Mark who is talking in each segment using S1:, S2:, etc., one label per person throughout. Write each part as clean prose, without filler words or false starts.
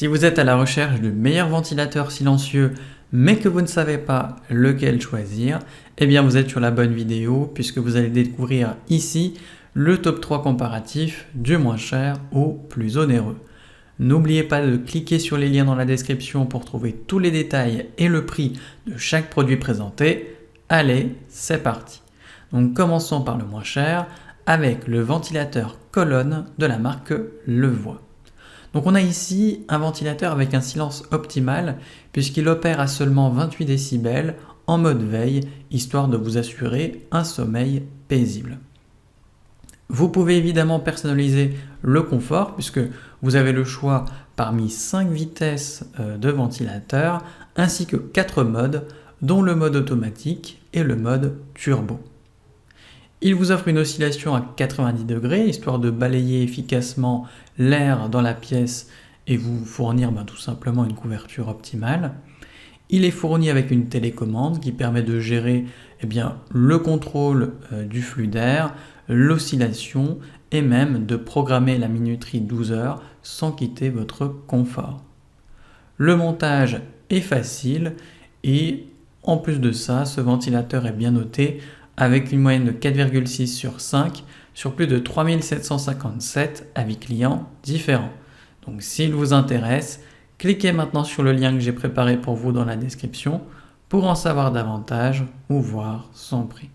S1: Si vous êtes à la recherche du meilleur ventilateur silencieux mais que vous ne savez pas lequel choisir, eh bien vous êtes sur la bonne vidéo puisque vous allez découvrir ici le top 3 comparatif du moins cher au plus onéreux. N'oubliez pas de cliquer sur les liens dans la description pour trouver tous les détails et le prix de chaque produit présenté. Allez, c'est parti. Donc commençons par le moins cher avec le ventilateur colonne de la marque Levoix. Donc on a ici un ventilateur avec un silence optimal puisqu'il opère à seulement 28 décibels en mode veille, histoire de vous assurer un sommeil paisible. Vous pouvez évidemment personnaliser le confort puisque vous avez le choix parmi 5 vitesses de ventilateur ainsi que 4 modes dont le mode automatique et le mode turbo. Il vous offre une oscillation à 90 degrés, histoire de balayer efficacement l'air dans la pièce et vous fournir tout simplement une couverture optimale. Il est fourni avec une télécommande qui permet de gérer le contrôle du flux d'air, l'oscillation et même de programmer la minuterie 12 heures sans quitter votre confort. Le montage est facile et en plus de ça, ce ventilateur est bien noté avec une moyenne de 4,6 sur 5 sur plus de 3757 avis clients différents. Donc s'il vous intéresse, cliquez maintenant sur le lien que j'ai préparé pour vous dans la description pour en savoir davantage ou voir son prix.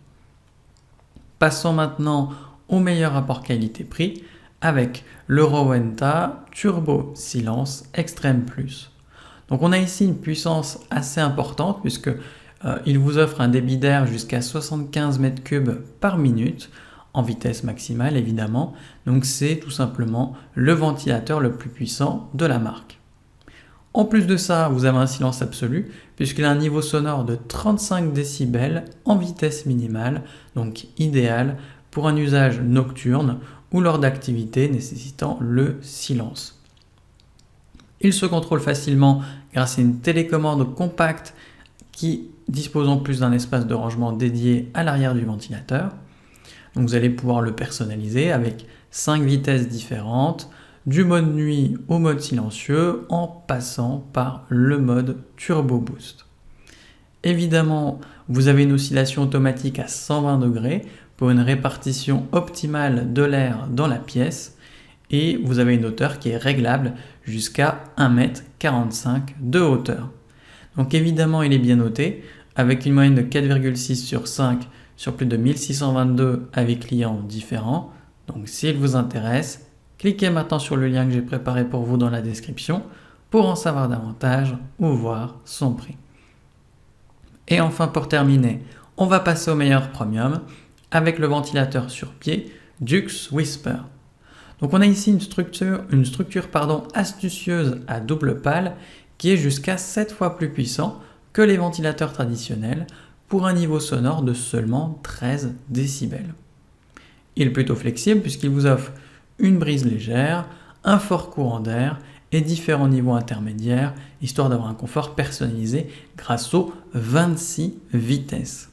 S1: Passons maintenant au meilleur rapport qualité-prix avec le Rowenta Turbo Silence Extreme Plus. Donc on a ici une puissance assez importante puisque il vous offre un débit d'air jusqu'à 75 m3 par minute, en vitesse maximale évidemment, donc c'est tout simplement le ventilateur le plus puissant de la marque. En plus de ça, vous avez un silence absolu, puisqu'il a un niveau sonore de 35 décibels en vitesse minimale, donc idéal pour un usage nocturne ou lors d'activités nécessitant le silence. Il se contrôle facilement grâce à une télécommande compacte qui dispose en plus d'un espace de rangement dédié à l'arrière du ventilateur. Donc vous allez pouvoir le personnaliser avec 5 vitesses différentes, du mode nuit au mode silencieux en passant par le mode Turbo Boost. Évidemment, vous avez une oscillation automatique à 120 degrés pour une répartition optimale de l'air dans la pièce et vous avez une hauteur qui est réglable jusqu'à 1,45 m de hauteur. Donc évidemment, il est bien noté, avec une moyenne de 4,6 sur 5 sur plus de 1622 avis clients différents. Donc s'il vous intéresse, cliquez maintenant sur le lien que j'ai préparé pour vous dans la description pour en savoir davantage ou voir son prix. Et enfin pour terminer, on va passer au meilleur premium avec le ventilateur sur pied Dux Whisper. Donc on a ici une structure astucieuse à double pale qui est jusqu'à 7 fois plus puissant que les ventilateurs traditionnels pour un niveau sonore de seulement 13 décibels. Il est plutôt flexible puisqu'il vous offre une brise légère, un fort courant d'air et différents niveaux intermédiaires, histoire d'avoir un confort personnalisé grâce aux 26 vitesses.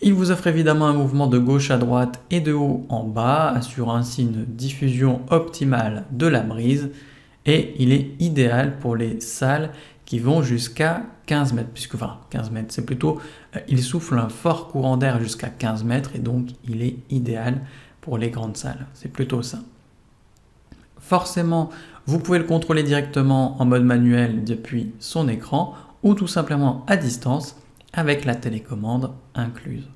S1: Il vous offre évidemment un mouvement de gauche à droite et de haut en bas, assurant ainsi une diffusion optimale de la brise. Et il est idéal pour les salles qui vont jusqu'à 15 mètres, puisque 15 mètres, c'est plutôt, il souffle un fort courant d'air jusqu'à 15 mètres et donc il est idéal pour les grandes salles. C'est plutôt ça. Forcément, vous pouvez le contrôler directement en mode manuel depuis son écran ou tout simplement à distance avec la télécommande incluse.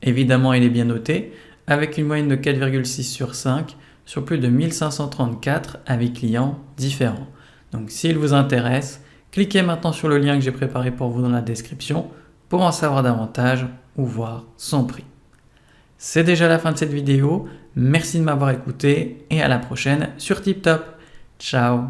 S1: Évidemment, il est bien noté avec une moyenne de 4,6 sur 5 sur plus de 1534 avis clients différents. Donc s'il vous intéresse, cliquez maintenant sur le lien que j'ai préparé pour vous dans la description pour en savoir davantage ou voir son prix. C'est déjà la fin de cette vidéo, merci de m'avoir écouté et à la prochaine sur TipTop. Ciao.